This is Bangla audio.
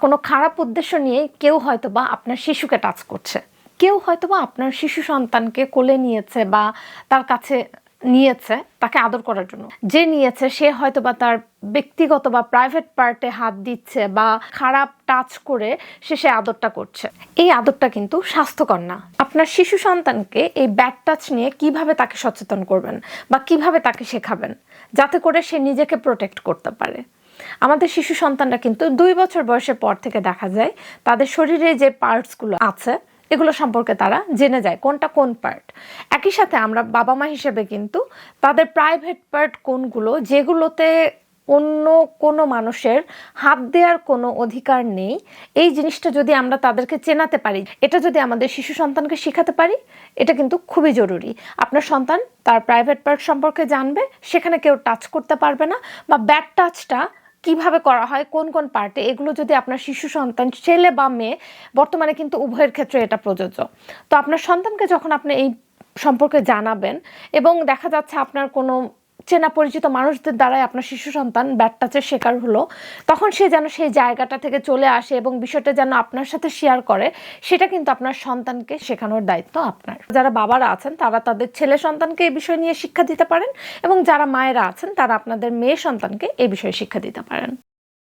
কোনো খারাপ উদ্দেশ্য নিয়ে কেউ হয়তোবা আপনার শিশুকে টাচ করছে, কেউ হয়তোবা আপনার শিশু সন্তানকে কোলে নিয়েছে বা তার কাছে নিয়েছে তাকে আদর করার জন্য। যে নিয়েছে সে হয়তোবা তার ব্যক্তিগত বা প্রাইভেট পার্টে হাত দিচ্ছে বা খারাপ টাচ করে সে আদরটা করছে। এই আদরটা কিন্তু স্বাস্থ্যকর না। আপনার শিশু সন্তানকে এই ব্যাড টাচ নিয়ে কিভাবে তাকে সচেতন করবেন বা কিভাবে তাকে শেখাবেন যাতে করে সে নিজেকে প্রোটেক্ট করতে পারে। আমাদের শিশু সন্তানরা কিন্তু 2 বছর বয়সের পর থেকে দেখা যায় তাদের শরীরে যে পার্টসগুলো আছে এগুলো সম্পর্কে তারা জেনে যায় কোনটা কোন পার্ট। একই সাথে আমরা বাবা মা হিসেবে কিন্তু তাদের প্রাইভেট পার্ট কোনগুলো, যেগুলোতে অন্য কোনো মানুষের হাত দেওয়ার কোনো অধিকার নেই, এই জিনিসটা যদি আমরা তাদেরকে চেনাতে পারি, এটা যদি আমাদের শিশু সন্তানকে শেখাতে পারি, এটা কিন্তু খুবই জরুরি। আপনার সন্তান তার প্রাইভেট পার্ট সম্পর্কে জানবে, সেখানে কেউ টাচ করতে পারবে না, বা ব্যাড টাচটা কিভাবে করা হয় কোন কোন পার্টে, এগুলো যদি আপনার শিশু সন্তান ছেলে বা মেয়ে, বর্তমানে কিন্তু উভয়ের ক্ষেত্রে এটা প্রযোজ্য। তো আপনার সন্তানকে যখন আপনি এই সম্পর্কে জানাবেন এবং দেখা যাচ্ছে আপনার কোনো চেনা পরিচিত মানুষদের দ্বারাই আপনার শিশু সন্তান ব্যাড টাচের শিকার হলো, তখন সে যেন সেই জায়গাটা থেকে চলে আসে এবং বিষয়টা যেন আপনার সাথে শেয়ার করে, সেটা কিন্তু আপনার সন্তানকে শেখানোর দায়িত্ব আপনার। যারা বাবারা আছেন তারা তাদের ছেলে সন্তানকে এই বিষয় নিয়ে শিক্ষা দিতে পারেন এবং যারা মায়েরা আছেন তারা আপনাদের মেয়ে সন্তানকে এই বিষয়ে শিক্ষা দিতে পারেন।